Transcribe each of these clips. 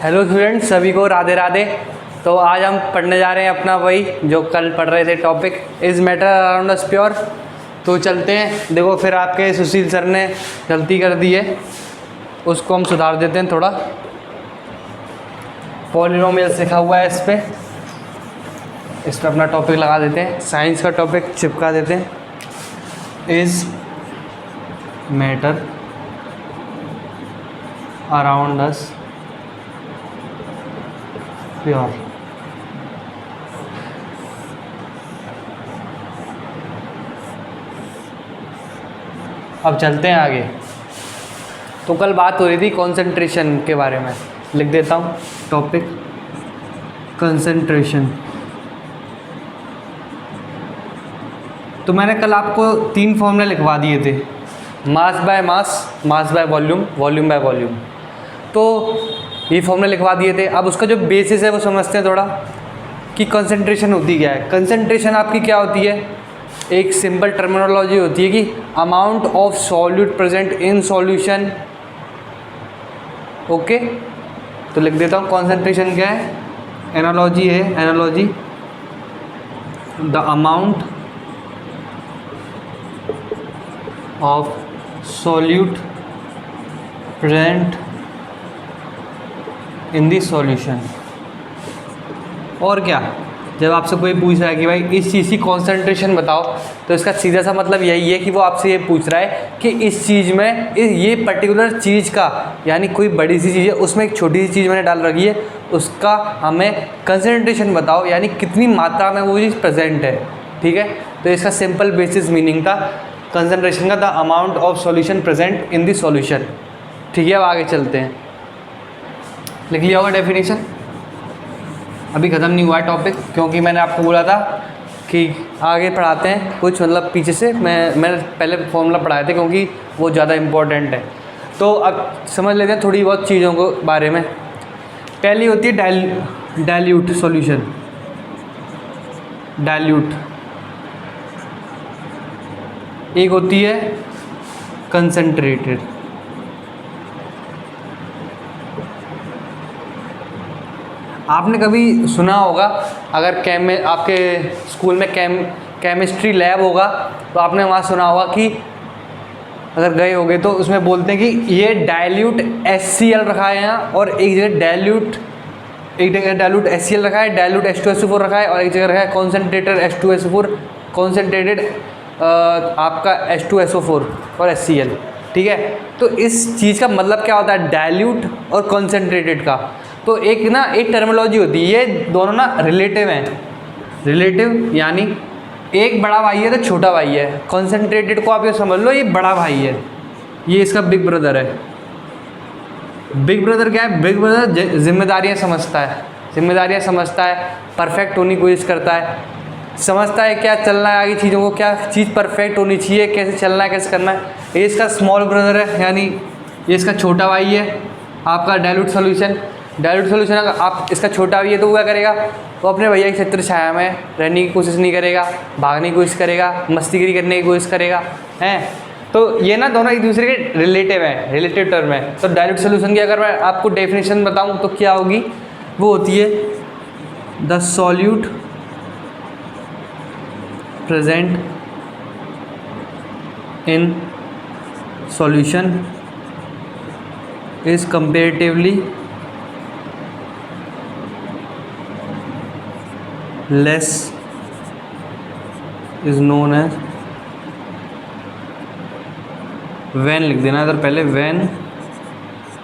Hello students, सभी को राधे राधे। तो आज हम पढ़ने जा रहे हैं अपना वही जो कल पढ़ रहे थे topic, is matter around us pure. तो चलते हैं। देखो फिर आपके सुशील सर ने गलती कर दी है, उसको हम सुधार देते हैं थोड़ा। पॉलिनोमियल लिखा हुआ है इस पर अपना टॉपिक लगा देते हैं, साइंस का टॉपिक चिपका देते हैं। Is matter around us pure. अब चलते हैं आगे। तो कल बात हो रही थी कंसंट्रेशन के बारे में, लिख देता हूँ टॉपिक कंसंट्रेशन। तो मैंने कल आपको 3 फॉर्मूले लिखवा दिए थे, mass by mass, mass by volume, volume by volume. तो ये फॉर्मूले लिखवा दिए थे। अब उसका जो बेसिस है वो समझते हैं थोड़ा कि कंसंट्रेशन होती क्या है। कंसंट्रेशन आपकी क्या होती है, एक सिंपल टर्मिनोलॉजी होती है कि amount of solute present in solution. Okay, तो लिख देता हूँ कंसंट्रेशन क्या है, एनालॉजी है, analogy the amount of solute present in the solution. और क्या, जब आपसे कोई पूछ रहा है कि भाई इस चीज़ की कॉन्सेंट्रेशन बताओ, तो इसका सीधा सा मतलब यही है कि वो आपसे ये पूछ रहा है कि इस चीज़ में ये पर्टिकुलर चीज़ का, यानी कोई बड़ी सी चीज़ है उसमें एक छोटी सी चीज़ मैंने डाल रखी है, उसका हमें कंसेंट्रेशन बताओ, यानी कितनी मात्रा में वो चीज़ प्रेजेंट है। ठीक है, तो इसका सिंपल बेसिस मीनिंग था कंसेंट्रेशन का, the amount of solution present in the solution. ठीक है, अब आगे चलते हैं। लिख लिया होगा डेफिनेशन, अभी ख़त्म नहीं हुआ है टॉपिक, क्योंकि मैंने आपको बोला था कि आगे पढ़ाते हैं कुछ, मतलब पीछे से मैंने पहले फॉर्मूला पढ़ाए थे क्योंकि वो ज़्यादा इम्पोर्टेंट है। तो अब समझ लेते हैं थोड़ी बहुत चीज़ों को बारे में। पहली होती है डाइल्यूट सॉल्यूशन, डाइल्यूट। एक होती है कंसंट्रेटेड। आपने कभी सुना होगा, अगर आपके स्कूल में केमिस्ट्री लैब होगा तो आपने वहाँ सुना होगा कि अगर गए होगे तो उसमें बोलते हैं कि ये डाइल्यूट HCl रखा है यहाँ, और एक जगह डाइल्यूट HCl रखा है, डाइल्यूट H2SO4 रखा है, और एक जगह रखा है कॉन्सेंट्रेटेड H2SO4, कॉन्सेंट्रेटेड आपका H2SO4 और HCl। ठीक है, तो इस चीज़ का मतलब क्या होता है डाइल्यूट और कॉन्सेंट्रेटेड का। तो एक टर्मिनोलॉजी होती है, ये दोनों ना रिलेटिव हैं। रिलेटिव यानी एक बड़ा भाई है तो छोटा भाई है। कॉन्सेंट्रेटेड को आप ये समझ लो ये बड़ा भाई है, ये इसका बिग ब्रदर है। बिग ब्रदर क्या है, बिग ब्रदर जिम्मेदारियाँ समझता है, परफेक्ट होने की कोशिश करता है, समझता है क्या चलना है आगे चीज़ों को, क्या चीज़ परफेक्ट होनी चाहिए, कैसे चलना है, कैसे करना है। ये इसका स्मॉल ब्रदर है, यानी ये इसका छोटा भाई है आपका डाइल्यूट सॉल्यूशन। डाइल्यूट सॉल्यूशन अगर आप इसका छोटा भी है तो वो क्या करेगा, वो अपने भैया की छत्र छाया में रहने की कोशिश नहीं करेगा, भागने की कोशिश करेगा, मस्तीगिरी करने की कोशिश करेगा, हैं। तो ये ना दोनों एक दूसरे के रिलेटिव हैं, रिलेटिव टर्म है। तो डाइल्यूट सॉल्यूशन की अगर मैं आपको डेफिनेशन बताऊँ तो क्या होगी, वो होती है the solute present in solution is comparatively less is known as, when लिख देना इधर पहले,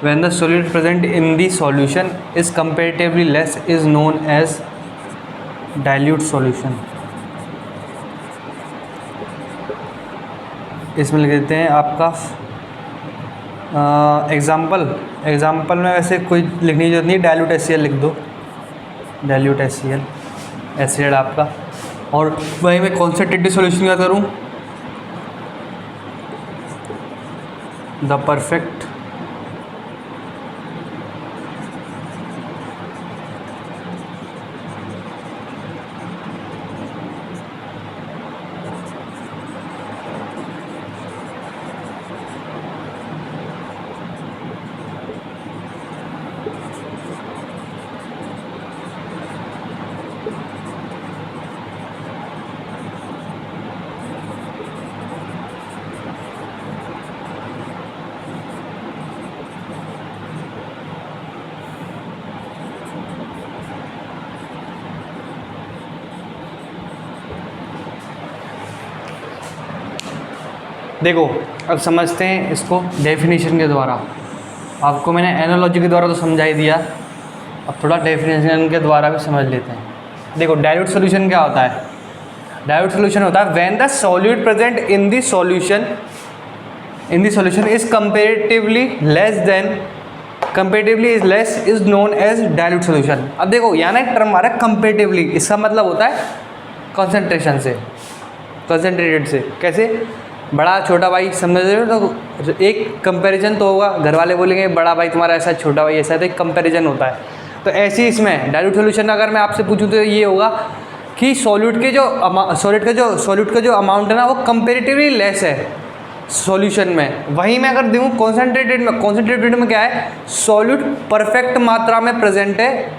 when the solute present in the solution is comparatively less is known as dilute solution। इसमें लिख देते हैं आपका एग्जाम्पल में वैसे कोई लिखने की जरूरत नहीं, डाइल्यूट HCl लिख दो, डाइल्यूट HCl एसिड आपका। और वही मैं कॉन्सेंट्रेटेड सॉल्यूशन क्या करूँ, द परफेक्ट देखो अब समझते हैं इसको डेफिनेशन के द्वारा। आपको मैंने एनालॉजी के द्वारा तो समझा ही दिया, अब थोड़ा डेफिनेशन के द्वारा भी समझ लेते हैं। देखो डाइल्यूट सॉल्यूशन क्या होता है? डाइल्यूट सॉल्यूशन होता है when the solute present in the solution is comparatively less is known as dilute solution. अब देखो यहाँ ना एक टर्म आ रहा है कंपैरेटिवली, इसका मतलब होता है कंसंट्रेशन से, कंसंट्रेटेड से। कैसे? बड़ा छोटा भाई समझ रहे हो? तो एक कंपैरिजन तो होगा, घर वाले बोलेंगे बड़ा भाई तुम्हारा ऐसा, छोटा भाई ऐसा, तो एक कंपैरिजन होता है। तो ऐसे ही इसमें डाइल्यूट सॉल्यूशन अगर मैं आपसे पूछूं तो ये होगा कि सॉल्यूट का जो अमाउंट है ना वो कंपैरेटिवली लेस है सॉल्यूशन में। वहीं मैं अगर दूँ कॉन्सेंट्रेटेड में क्या है? सॉल्यूट परफेक्ट मात्रा में प्रेजेंट है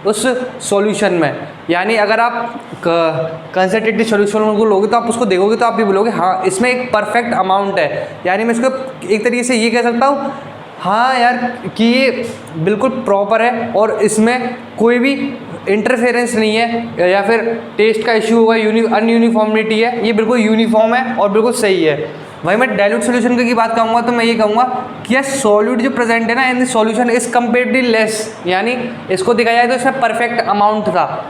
उस सॉल्यूशन में। यानी अगर आप कंसंट्रेटेड सॉल्यूशन को लोगे तो आप उसको देखोगे तो आप भी बोलोगे हाँ इसमें एक परफेक्ट अमाउंट है। यानी मैं इसको एक तरीके से ये कह सकता हूँ हाँ यार कि ये बिल्कुल प्रॉपर है और इसमें कोई भी इंटरफेरेंस नहीं है या फिर टेस्ट का इश्यू होगा, अनयूनिफॉर्मिटी है, ये बिल्कुल यूनिफॉर्म है और बिल्कुल सही है। वही मैं डाइल्यूट सॉल्यूशन की बात कहूँगा तो मैं ये कहूँगा कि यह सॉल्यूट जो प्रेजेंट है ना इन the solution is comparatively less, यानी इसको देखा जाए तो इसमें परफेक्ट अमाउंट था,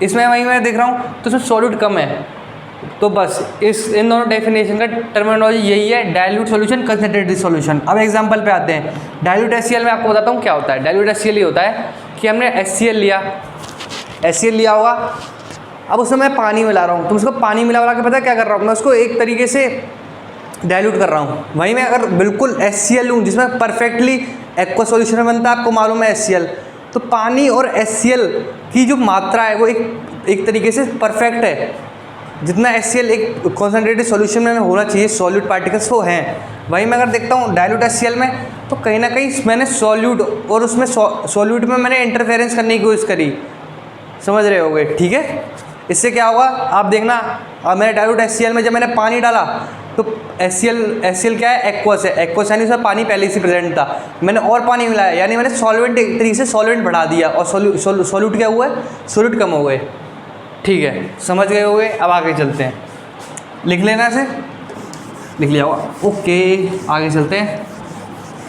इसमें वही मैं देख रहा हूँ तो इसमें सॉल्यूट कम है। तो बस इन दोनों डेफिनेशन का टर्मिनोलॉजी यही है, डाइल्यूट सॉल्यूशन, कंसंट्रेटेड सॉल्यूशन। अब एग्जांपल पे आते हैं। डाइल्यूट HCl में आपको बताता हूँ क्या होता है। डाइल्यूट HCl ये होता है कि हमने HCl लिया होगा, अब उसमें मैं पानी मिला रहा हूँ, तो उसको पानी मिला के पता है क्या कर रहा हूँ? मैं उसको एक तरीके से डाइल्यूट कर रहा हूँ। वहीं मैं अगर बिल्कुल HCl लूँ जिसमें परफेक्टली एक्वा सॉल्यूशन में बनता है, आपको मालूम है HCl, तो पानी और HCl की जो मात्रा है वो एक तरीके से परफेक्ट है। जितना HCl एक कॉन्सेंट्रेटेड सॉल्यूशन में होना चाहिए सॉल्यूट पार्टिकल्स वो हैं। वहीं मैं अगर देखता हूँ डाइल्यूट HCl में तो कहीं ना कहीं मैंने सॉल्यूट और उसमें सॉल्यूट में मैंने इंटरफेरेंस करने की कोशिश करी, समझ रहे होगे? ठीक है, इससे क्या होगा आप देखना। अब मैंने डाइल्यूट HCl में जब मैंने पानी डाला तो HCl क्या है? एक्वस है। एक्वस यानी उसमें पानी पहले से प्रेजेंट था, मैंने और पानी मिलाया यानी मैंने सॉल्वेंट एक तरीके से सॉल्वेंट बढ़ा दिया और सॉल्यूट क्या हुआ है? सॉल्यूट कम हो गए। ठीक है, समझ गए होंगे। अब आगे चलते हैं, लिख लेना से, लिख लिया होगा। ओके आगे चलते हैं।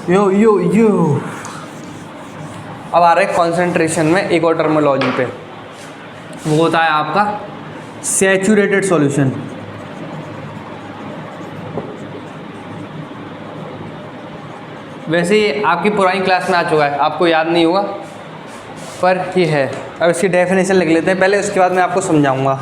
यो अब आ रहे हैं कॉन्सेंट्रेशन में एक और टर्मिनोलॉजी पे, वो होता है आपका सैचुरेटेड सॉल्यूशन। वैसे ये आपकी पुरानी क्लास में आ चुका है, आपको याद नहीं होगा पर ये है। अब इसकी डेफिनेशन लिख लेते हैं पहले, उसके बाद मैं आपको समझाऊंगा।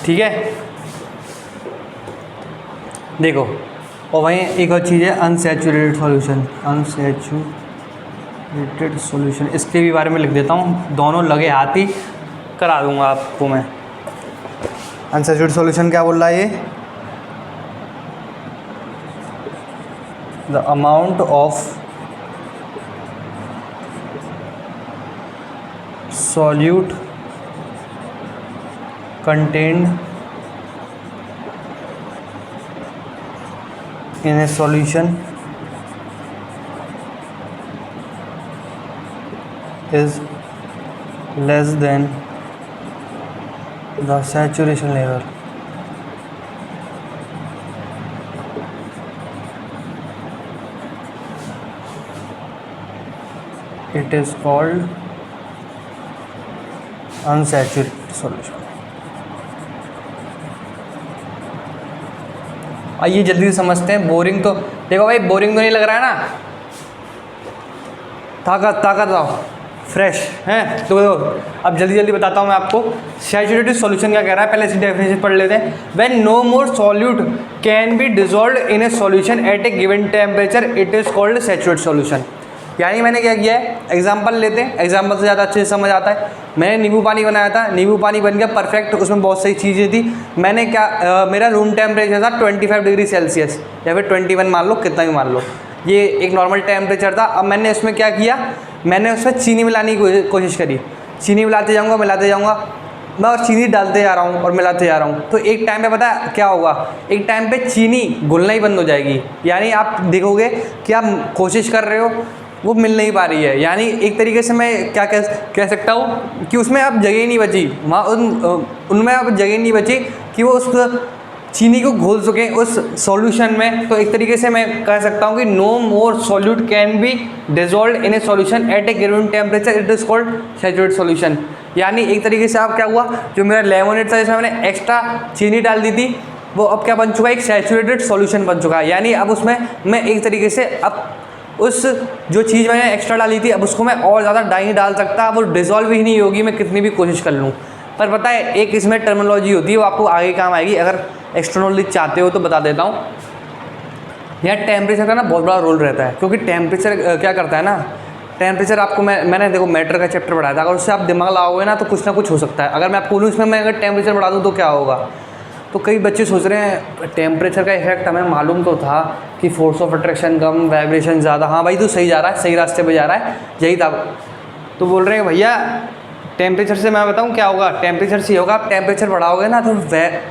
ठीक है, देखो। और वहीं एक और चीज़ है अनसैचुरेटेड सॉल्यूशन। अनसैचुरेटेड सॉल्यूशन, इसके भी बारे में लिख देता हूँ, दोनों लगे हाथ ही करा दूंगा आपको मैं। अनसैचुरेटेड सॉल्यूशन क्या बोल रहा है ये? The amount of solute contained in a solution is less than the saturation level. It is called unsaturated solution. आइए जल्दी से समझते हैं। बोरिंग तो देखो भाई, बोरिंग तो नहीं लग रहा है ना? ताकत आओ, फ्रेश हैं। तो अब जल्दी जल्दी बताता हूँ मैं आपको सैचुरेटेड सॉल्यूशन क्या कह रहा है, पहले इसकी डेफिनेशन पढ़ लेते हैं। When no more solute can be dissolve in a solution at a given temperature it is called saturated solution. यानी मैंने क्या किया है, एग्जाम्पल लेते हैं, एग्जाम्पल से ज़्यादा अच्छे से समझ आता है। मैंने नींबू पानी बनाया था, नींबू पानी बन गया परफेक्ट, उसमें बहुत सही चीज़ें थी। मैंने क्या मेरा रूम टेम्परेचर था 25 डिग्री सेल्सियस या फिर 21 मान लो, कितना भी मान लो, ये एक नॉर्मल टेम्परेचर था। अब मैंने उसमें क्या किया, मैंने उसमें चीनी मिलाने की कोशिश करी, चीनी मिलाते जाऊँगा मिलाते जाऊँगा, मैं और चीनी डालते जा रहा हूँ और मिलाते जा रहा हूँ। तो एक टाइम पे पता है क्या होगा, एक टाइम पे चीनी घुलना ही बंद हो जाएगी। यानी आप देखोगे कि आप कोशिश कर रहे हो, वो मिल नहीं पा रही है। यानी एक तरीके से मैं क्या कह सकता हूँ कि उसमें अब जगह ही नहीं बची, वहाँ उनमें अब जगह नहीं बची कि वो उस चीनी को घोल सकें उस सॉल्यूशन में। तो एक तरीके से मैं कह सकता हूँ कि no more solute can be dissolve in a solution at a given temperature it is called saturated solution. यानी एक तरीके से अब क्या हुआ, जो मेरा लेमनेड था जिसमें मैंने एक्स्ट्रा चीनी डाल दी थी, वो अब क्या बन चुका है, एक सैचुरेटेड सॉल्यूशन बन चुका है। यानी अब उसमें मैं एक तरीके से अब उस जो चीज़ मैंने एक्स्ट्रा डाली थी अब उसको मैं और ज़्यादा नहीं डाल सकता, वो डिज़ोल्व ही नहीं होगी मैं कितनी भी कोशिश कर लूँ। पर पता है एक इसमें टर्मिनोलॉजी होती है, वो आपको आगे काम आएगी, अगर एक्स्ट्रा नॉलेज चाहते हो तो बता देता हूँ। यहाँ टेम्परेचर का ना बहुत बड़ा रोल रहता है, क्योंकि टेम्परेचर क्या करता है ना, टेम्परेचर आपको मैंने देखो मैटर का चैप्टर पढ़ाया था, अगर उससे आप दिमाग लगाओगे ना तो कुछ ना कुछ हो सकता है। अगर मैं आपको बोलूँ इसमें मैं अगर टेम्परेचर बढ़ा दूँ तो क्या होगा, तो कई बच्चे सोच रहे हैं टेम्परेचर का इफेक्ट हमें मालूम तो था कि force of attraction come, vibration ज़्यादा। हाँ भाई तू सही जा रहा है, सही रास्ते पे जा रहा है, यही था। तो बोल रहे हैं भैया टेम्परेचर से मैं बताऊँ क्या होगा, टेम्परेचर से होगा, आप टेम्परेचर बढ़ाओगे ना तो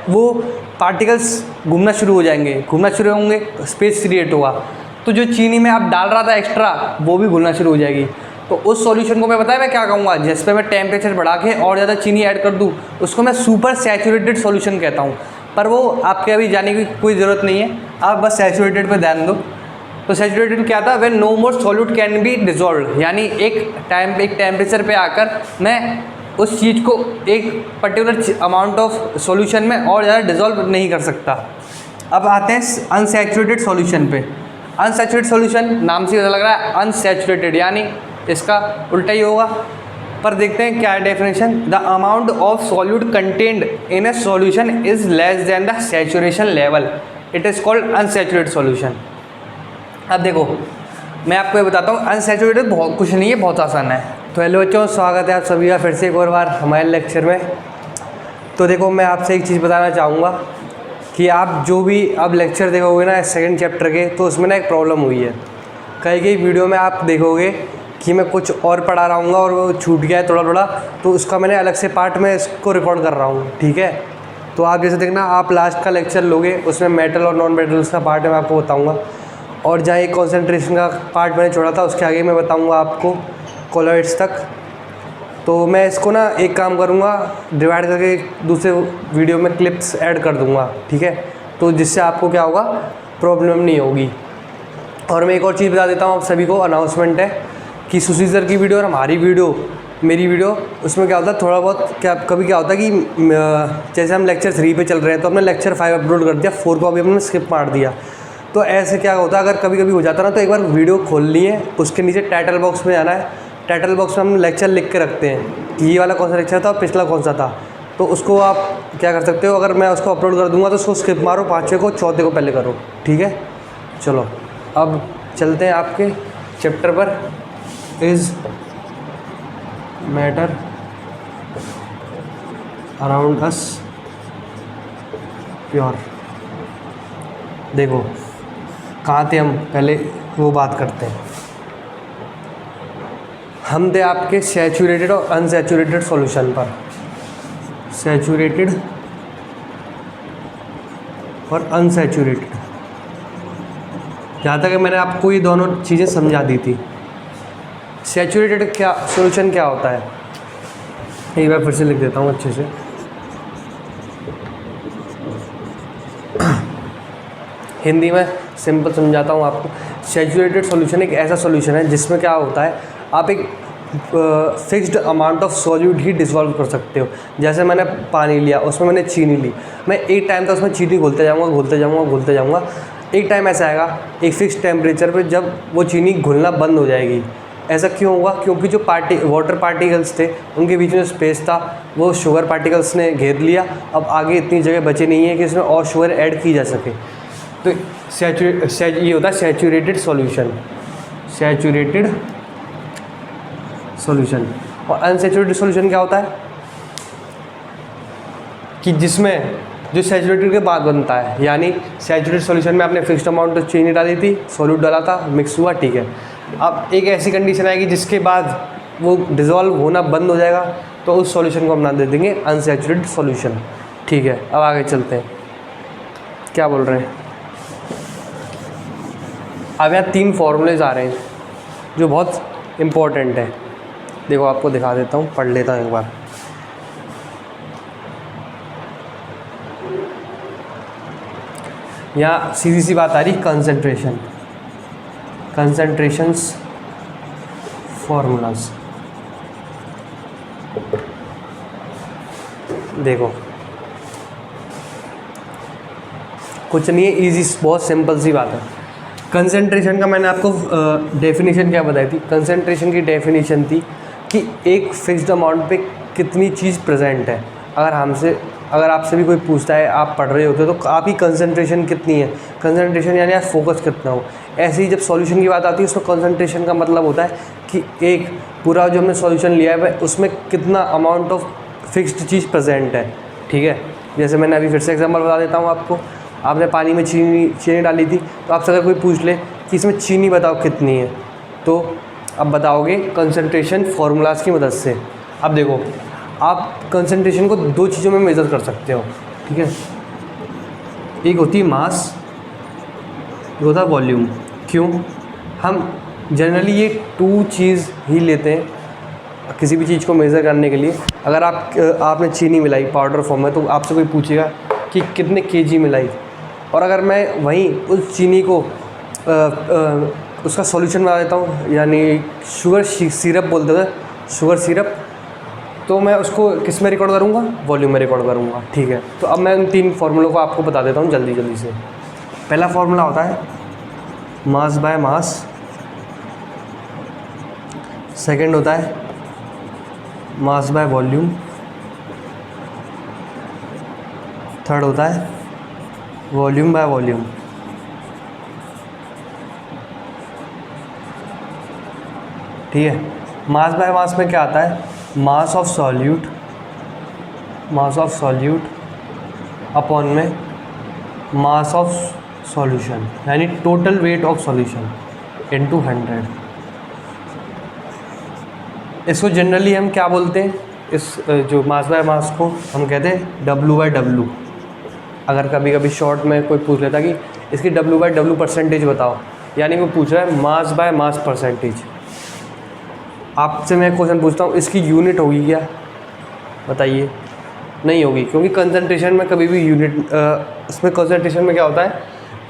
वो पार्टिकल्स घूमना शुरू हो जाएंगे, घूमना शुरू होंगे, स्पेस क्रिएट होगा। तो जो चीनी में आप डाल रहा था एक्स्ट्रा वो भी घुलना शुरू हो जाएगी। तो उस सॉल्यूशन को मैं बताया मैं क्या कहूँगा, जिस पे मैं टेम्परेचर बढ़ा के और ज़्यादा चीनी ऐड कर दूँ उसको मैं सुपर सैचुरेटेड सॉल्यूशन कहता हूँ। पर वो आपके अभी जाने की कोई ज़रूरत नहीं है, आप बस सैचुरेटेड पे ध्यान दो। तो सैचुरेटेड क्या था, when no more solute can be dissolve. यानी एक टेम्परेचर पे आकर मैं उस चीज़ को एक पर्टिकुलर अमाउंट ऑफ सॉल्यूशन में और ज़्यादा डिजॉल्व नहीं कर सकता। अब आते हैं अनसैचुरेटेड सॉल्यूशन पे। अनसैचुरेटेड सॉल्यूशन नाम से पता लग रहा है अनसैचुरेटेड, यानी इसका उल्टा ही होगा। पर देखते हैं क्या है definition. The amount of solute contained in a solution is less than the saturation level, it is called unsaturated solution. अब देखो मैं आपको ये बताता हूँ, अनसैचुरेटेड बहुत कुछ नहीं है, बहुत आसान है। तो हेलो बच्चों, स्वागत है आप सभी का फिर से एक और बार हमारे लेक्चर में। तो देखो मैं आपसे एक चीज़ बताना चाहूँगा कि आप जो भी अब लेक्चर देखोगे ना सेकंड चैप्टर के, तो उसमें ना एक प्रॉब्लम हुई है। कई वीडियो में आप देखोगे कि मैं कुछ और पढ़ा रहा हूँ और वो छूट गया है थोड़ा, तो उसका मैंने अलग से पार्ट में इसको रिकॉर्ड कर रहा हूँ, ठीक है। तो आप जैसे देखना, आप लास्ट का लेक्चर लोगे उसमें मेटल और नॉन मेटल्स का पार्ट मैं आपको बताऊँगा, और जहाँ एक कॉन्सेंट्रेशन का पार्ट मैंने छोड़ा था उसके आगे मैं बताऊँगा आपको कोलॉइड्स तक। तो मैं इसको ना एक काम करूँगा, डिवाइड करके दूसरे वीडियो में क्लिप्स ऐड कर दूँगा, ठीक है। तो जिससे आपको क्या होगा, प्रॉब्लम नहीं होगी। और मैं एक और चीज़ बता देता हूँ आप सभी को, अनाउंसमेंट है कि सुशील सर की वीडियो और हमारी वीडियो, मेरी वीडियो, उसमें क्या होता है थोड़ा बहुत क्या कभी क्या होता है कि जैसे हम लेक्चर 3 पे चल रहे हैं तो हमने लेक्चर 5 अपलोड कर दिया, 4 को अभी हमने स्किप मार दिया। तो ऐसे क्या होता है, अगर कभी कभी हो जाता ना, तो एक बार वीडियो खोल लिए, उसके नीचे टाइटल बॉक्स में जाना है, टाइटल बॉक्स में हम लेक्चर लिख के रखते हैं कि ये वाला कौन सा लेक्चर था और पिछला कौन सा था। तो उसको आप क्या कर सकते हो, अगर मैं उसको अपलोड कर दूँगा तो उसको स्किप मारो, 5वें को 4थे को पहले करो, ठीक है। चलो अब चलते हैं आपके चैप्टर पर। Is matter around us pure. देखो कहाँ थे हम, पहले वो बात करते हैं। हम थे आपके सैचुरेटेड और अनसैचुरेटेड सॉल्यूशन पर, सैचुरेटेड और अनसैचुरेटेड। जहाँ तक मैंने आपको ये दोनों चीज़ें समझा दी थी। सैचुरेटेड क्या सॉल्यूशन क्या होता है, एक बार फिर से लिख देता हूँ अच्छे से। हिंदी में सिंपल समझाता हूँ आपको। सैचुरेटेड सॉल्यूशन एक ऐसा सॉल्यूशन है जिसमें क्या होता है, आप एक fixed amount of solute he dissolve कर सकते हो। जैसे मैंने पानी लिया, उसमें मैंने चीनी ली, मैं एक टाइम तक उसमें चीनी घोलते जाऊँगा। एक टाइम ऐसा आएगा एक फ़िक्स टेम्परेचर पे जब वो चीनी घुलना बंद हो जाएगी, ऐसा क्यों हुआ? क्योंकि जो वाटर पार्टिकल्स थे उनके बीच में स्पेस था, वो शुगर पार्टिकल्स ने घेर लिया। अब आगे इतनी जगह बची नहीं है कि इसमें और शुगर ऐड की जा सके। तो ये होता है सैचुरेटेड सॉल्यूशन, सैचुरेटेड सॉल्यूशन। और अनसैचुरेटेड सॉल्यूशन क्या होता है कि जिसमें जो सैचुरेटेड के बाद बनता है, यानी सैचुरेटेड सॉल्यूशन में आपने फिक्स्ड अमाउंट ऑफ चीनी डाली थी, सॉल्यूट डाला था, मिक्स हुआ, ठीक है। अब एक ऐसी कंडीशन आएगी जिसके बाद वो डिज़ोल्व होना बंद हो जाएगा, तो उस सॉल्यूशन को हम नाम दे देंगे अनसैचुरेटेड सॉल्यूशन, ठीक है। अब आगे चलते हैं, क्या बोल रहे हैं। अब यहाँ 3 फॉर्मूलेज आ रहे हैं जो बहुत इम्पोर्टेंट है। देखो आपको दिखा देता हूँ, पढ़ लेता हूँ एक बार। यहाँ सीधी सी बात आ रही, कंसंट्रेशंस फॉर्मूलाज। देखो कुछ नहीं है, इजी, बहुत सिंपल सी बात है। कंसंट्रेशन का मैंने आपको डेफिनेशन क्या बताई थी? कंसंट्रेशन की डेफिनेशन थी कि एक फिक्स्ड अमाउंट पे कितनी चीज़ प्रेजेंट है। अगर आपसे भी कोई पूछता है, आप पढ़ रहे होते हो, तो आपकी कंसंट्रेशन कितनी है, कंसंट्रेशन यानी आप फोकस कितना हो। ऐसे ही जब सॉल्यूशन की बात आती है, उसमें कंसंट्रेशन का मतलब होता है कि एक पूरा जो हमने सॉल्यूशन लिया है उसमें कितना amount of fixed cheese present है, ठीक है। जैसे मैंने अभी फिर से एग्जांपल बता देता हूँ आपको। आपने पानी में चीनी डाली थी, तो आपसे अगर कोई पूछ ले कि इसमें चीनी बताओ कितनी है, तो अब बताओगे कंसंट्रेशन फार्मूलाज की मदद से। अब देखो, आप कंसंट्रेशन को 2 चीज़ों में मेज़र कर सकते हो, ठीक है। एक होती है मास, एक होता है वॉल्यूम। क्यों? हम जनरली ये 2 चीज़ ही लेते हैं किसी भी चीज़ को मेज़र करने के लिए। अगर आपने चीनी मिलाई पाउडर फॉर्म में, तो आपसे कोई पूछेगा कि कितने केजी मिलाई, और अगर मैं वहीं उस चीनी को उसका सॉल्यूशन बना देता हूँ, यानी शुगर सिरप बोलते थे, शुगर सिरप, तो मैं उसको किस में रिकॉर्ड करूँगा? वॉल्यूम में रिकॉर्ड करूँगा, ठीक है। तो अब मैं उन 3 फार्मूलों को आपको बता देता हूँ जल्दी से। पहला फार्मूला होता है मास बाय मास, सेकंड होता है मास बाय वॉल्यूम, थर्ड होता है वॉल्यूम बाय वॉल्यूम। ठीक है। मास बाय मास में क्या आता है? मास ऑफ सॉल्यूट अपॉन में मास ऑफ सॉल्यूशन, यानी total weight of solution into 100। इसको जनरली हम क्या बोलते हैं? इस जो मास बाय मास को हम कहते हैं W/W। अगर कभी कभी शॉर्ट में कोई पूछ लेता कि इसकी W/W परसेंटेज बताओ, यानी वो पूछ रहा है मास बाय मास परसेंटेज। आपसे मैं क्वेश्चन पूछता हूँ, इसकी यूनिट होगी क्या? बताइए। नहीं होगी, क्योंकि कंसंट्रेशन में कभी भी यूनिट, इसमें कंसंट्रेशन में क्या होता है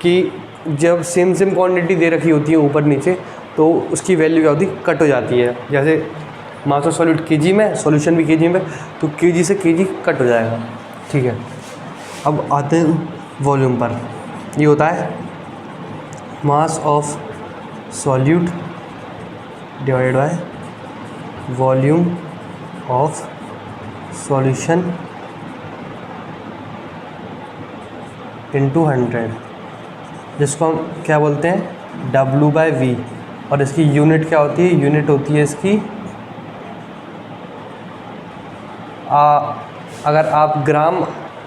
कि जब सेम क्वांटिटी दे रखी होती है ऊपर नीचे, तो उसकी वैल्यू क्या होती है? कट हो जाती है। जैसे मास ऑफ सॉल्यूट केजी में, सॉल्यूशन भी केजी में, तो केजी से केजी कट हो जाएगा, ठीक है। अब आते हैं वॉल्यूम पर। ये होता है mass of solute divided by volume of solution into 100, जिसको हम क्या बोलते हैं? W/V। और इसकी यूनिट क्या होती है? यूनिट होती है इसकी, अगर आप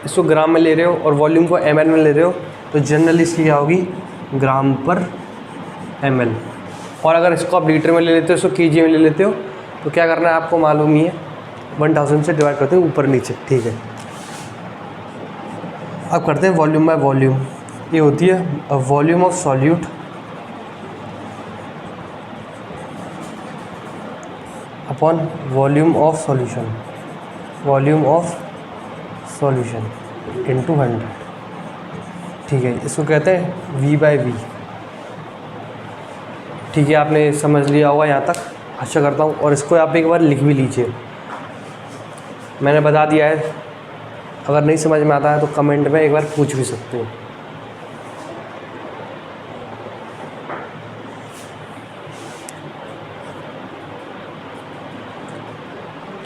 इसको ग्राम में ले रहे हो और वॉल्यूम को ml में ले रहे हो, तो जनरली इसकी क्या होगी? ग्राम पर ml। और अगर इसको आप लीटर में ले लेते हो, इसको केजी में ले लेते हो, तो क्या करना है आपको मालूम ही है, 1000 से डिवाइड करते हैं ऊपर नीचे, ठीक है। अब करते हैं वॉल्यूम बाय वॉल्यूम। ये होती है volume of solute upon volume of solution, volume of solution into 100, ठीक है। इसको कहते हैं V/V। ठीक है, आपने समझ लिया होगा यहाँ तक, आशा करता हूँ। और इसको आप एक बार लिख भी लीजिए, मैंने बता दिया है। अगर नहीं समझ में आता है तो कमेंट में एक बार पूछ भी सकते हो।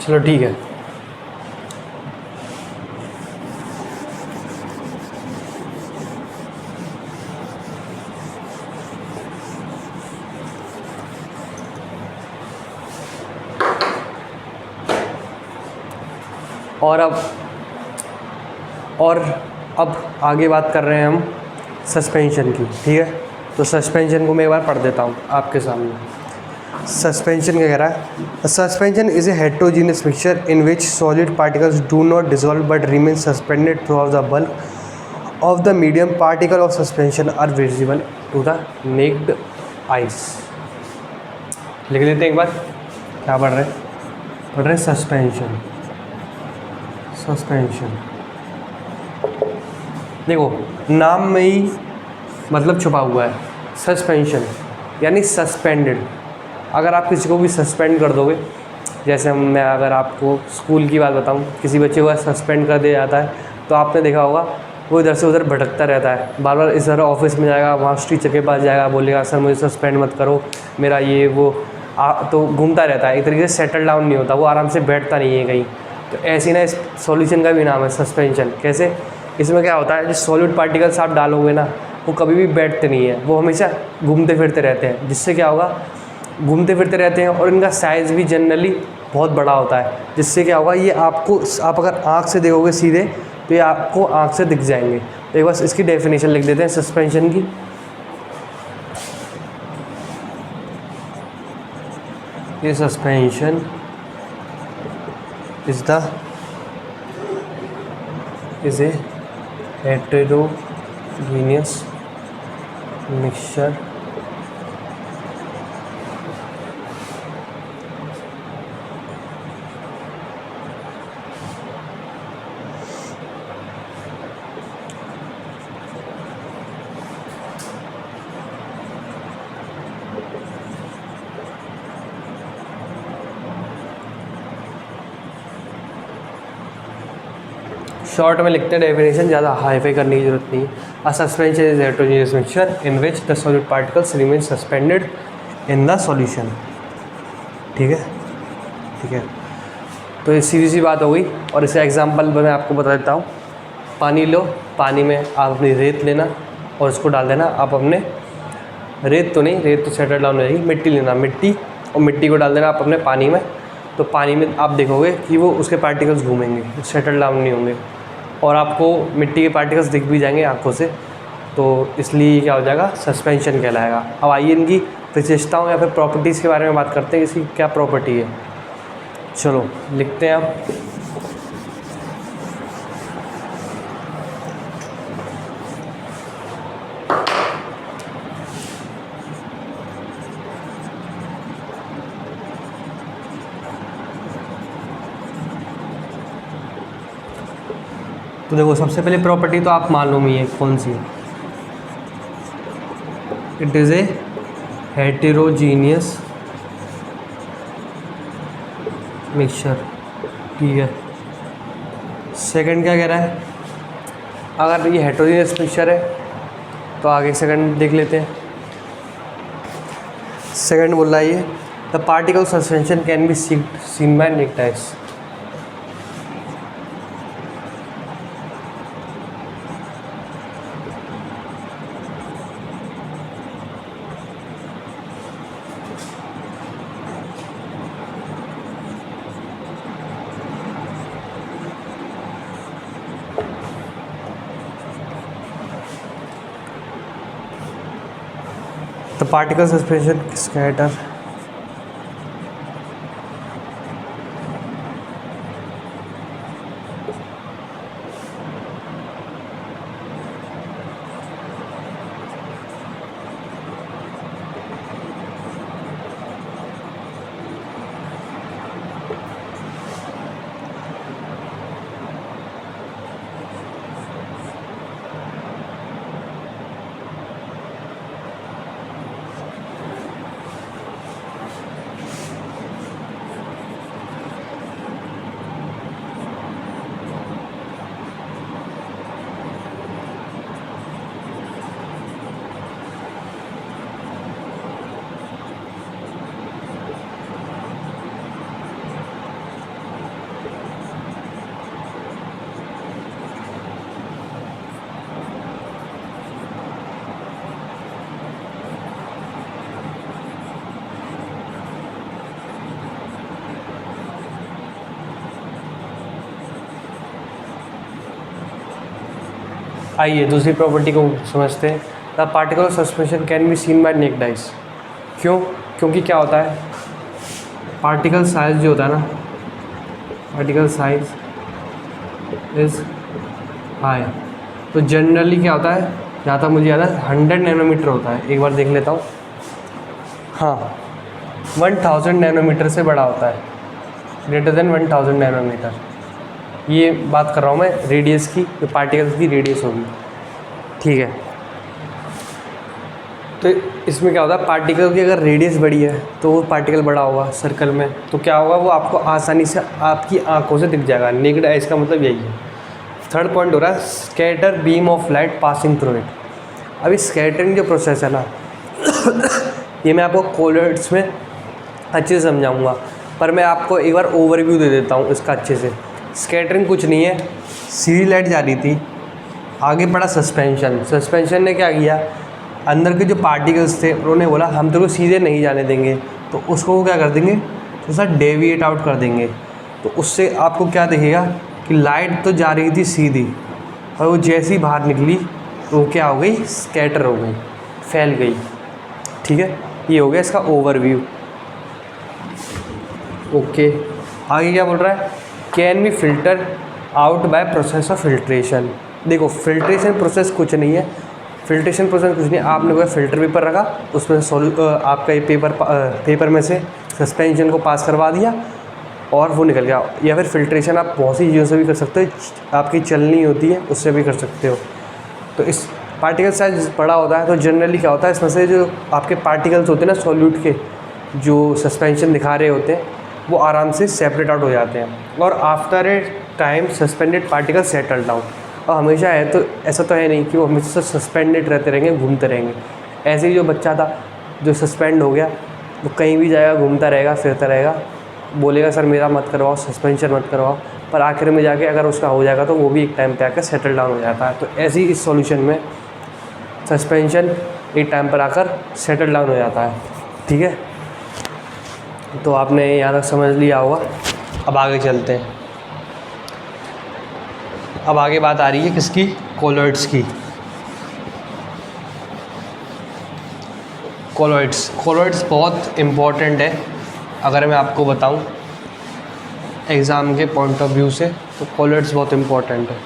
चलो ठीक है। और अब आगे बात कर रहे हैं हम सस्पेंशन की, ठीक है। तो सस्पेंशन को मैं एक बार पढ़ देता हूँ आपके सामने। सस्पेंशन क्या कह रहा है? Suspension is a heterogeneous mixture in which solid particles do not dissolve but remain suspended throughout the bulk of the medium. Particle of suspension are visible to the naked eyes. लिख लेते हैं एक बार, क्या पढ़ रहे हैं suspension. Suspension देखो नाम में ही मतलब छुपा हुआ है, सस्पेंशन यानी सस्पेंडेड। अगर आप किसी को भी सस्पेंड कर दोगे, जैसे मैं अगर आपको स्कूल की बात बताऊं, किसी बच्चे को सस्पेंड कर दिया जाता है तो आपने देखा होगा वो इधर से उधर भटकता रहता है, बार बार इधर ऑफिस में जाएगा, वहाँ टीचर के पास जाएगा, बोलेगा सर मुझे सस्पेंड मत करो, मेरा ये वो तो घूमता रहता है, एक तरीके से सेटल डाउन नहीं होता, वो आराम से बैठता नहीं है कहीं। तो ऐसी ना इस सॉल्यूशन का भी नाम है सस्पेंशन। कैसे? इसमें क्या होता है, जो सॉलिड पार्टिकल्स आप डालोगे ना वो कभी भी बैठते नहीं है, वो हमेशा घूमते फिरते रहते हैं। जिससे क्या होगा, घूमते फिरते रहते हैं और इनका साइज़ भी जनरली बहुत बड़ा होता है। जिससे क्या होगा, ये आपको आप अगर आँख से देखोगे सीधे तो ये आपको आँख से दिख जाएंगे। तो एक बस इसकी डेफिनेशन लिख देते हैं सस्पेंशन की। ये suspension is a heterogeneous mixture short में लिखते हैं डेफिनेशन, ज़्यादा हाईफाई करने की जरूरत नहीं है। अ suspension is heterogeneous mixture in which the solid particles remain suspended in the solution. ठीक है, ठीक है। तो ये सीधी सी बात हो गई। और इसका एग्जांपल मैं आपको बता देता हूँ। पानी लो, पानी में आप अपनी रेत लेना और उसको डाल देना। आप अपने रेत तो नहीं, रेत तो सेटल डाउन हो जाएगी, मिट्टी लेना, मिट्टी और मिट्टी को डाल देना आप अपने पानी में। तो पानी में आप देखोगे कि वो उसके पार्टिकल्स घूमेंगे, सेटल डाउन नहीं होंगे और आपको मिट्टी के पार्टिकल्स दिख भी जाएंगे आँखों से। तो इसलिए क्या हो जाएगा, सस्पेंशन कहलाएगा। अब आइए इनकी विशेषताओं या फिर प्रॉपर्टीज़ के बारे में बात करते हैं, इसकी क्या प्रॉपर्टी है। चलो लिखते हैं आप। तो देखो सबसे पहले प्रॉपर्टी तो आप मालूम ही है कौन सी है, it is a heterogeneous mixture. ठीक है। सेकंड क्या कह रहा है, अगर ये हेटेरोजीनियस मिक्सचर है तो आगे सेकंड देख लेते हैं। सेकंड बोल रहा है ये the particle suspension can be seen by naked eyes. The particle suspension scatter आइए दूसरी प्रॉपर्टी को समझते हैं। The particle suspension can be seen by naked eyes. क्यों? क्योंकि क्या होता है, पार्टिकल साइज जो होता है ना, पार्टिकल साइज इज हाई। तो जनरली क्या होता है, जहाँ तक मुझे याद है 100 नैनोमीटर होता है। एक बार देख लेता हूँ, हाँ 1000 नैनोमीटर से बड़ा होता है, ग्रेटर देन 1000 नैनोमीटर। ये बात कर रहा हूँ मैं रेडियस की, जो पार्टिकल्स की रेडियस होगी, ठीक है। तो इसमें क्या होता है, पार्टिकल की अगर रेडियस बड़ी है तो वो पार्टिकल बड़ा होगा सर्कल में, तो क्या होगा, वो आपको आसानी से आपकी आंखों से दिख जाएगा। नेकेड आइज का मतलब यही है। थर्ड पॉइंट हो रहा है scatter beam of light passing through it. अभी स्कैटरिंग जो प्रोसेस है ना ये मैं आपको कोलर्ड्स में अच्छे से समझाऊंगा, पर मैं आपको एक बार ओवरव्यू दे देता हूँ इसका अच्छे से। स्कैटरिंग कुछ नहीं है, सीधी लाइट जा रही थी, आगे पड़ा सस्पेंशन। सस्पेंशन ने क्या किया, अंदर के जो पार्टिकल्स थे उन्होंने बोला हम तेरे को सीधे नहीं जाने देंगे, तो उसको वो क्या कर देंगे, तो सर डेविएट आउट कर देंगे। तो उससे आपको क्या दिखेगा कि लाइट तो जा रही थी सीधी, और वो जैसे ही बाहर निकली तो वो क्या हो गई, स्कैटर हो गई, फैल गई, ठीक है। ये हो गया इसका ओवरव्यू। ओके, आगे क्या बोल रहा है, can be filter out by process of filtration. देखो फिल्ट्रेशन प्रोसेस कुछ नहीं है, फिल्ट्रेशन प्रोसेस कुछ नहीं, आपने कोई फ़िल्टर पेपर रखा, उसमें आपका ये पेपर में से सस्पेंशन को पास करवा दिया और वो निकल गया। या फिर फिल्ट्रेशन आप बहुत सी चीज़ों से भी कर सकते हो, आपकी चलनी होती है उससे भी कर सकते हो। तो इस पार्टिकल साइज बड़ा होता है, तो जनरली क्या होता है, इसमें से जो आपके पार्टिकल्स होते हैं ना सॉल्यूट के, जो सस्पेंशन दिखा रहे होते हैं, वो आराम से सेपरेट आउट हो जाते हैं, और after a time suspended particle settle down. और हमेशा है तो ऐसा तो है नहीं कि वो हमेशा सस्पेंडेड रहते रहेंगे, घूमते रहेंगे। ऐसे ही जो बच्चा था जो सस्पेंड हो गया, वो कहीं भी जाएगा, घूमता रहेगा, फिरता रहेगा, बोलेगा सर मेरा मत करवाओ, सस्पेंशन मत करवाओ, पर आखिर में जाके अगर उसका हो जाएगा तो वो भी एक टाइम पे आकर सेटल डाउन हो जाता है। तो ऐसे ही इस सॉल्यूशन में सस्पेंशन एक टाइम पर आकर सेटल डाउन हो जाता है, ठीक है। तो आपने यहाँ तक समझ लिया होगा। अब आगे चलते हैं। अब आगे बात आ रही है किसकी, कोलॉइड्स की। कोलॉइड्स बहुत इम्पॉर्टेंट है। अगर मैं आपको बताऊं एग्ज़ाम के पॉइंट ऑफ व्यू से, तो कोलॉइड्स बहुत इम्पॉर्टेंट है।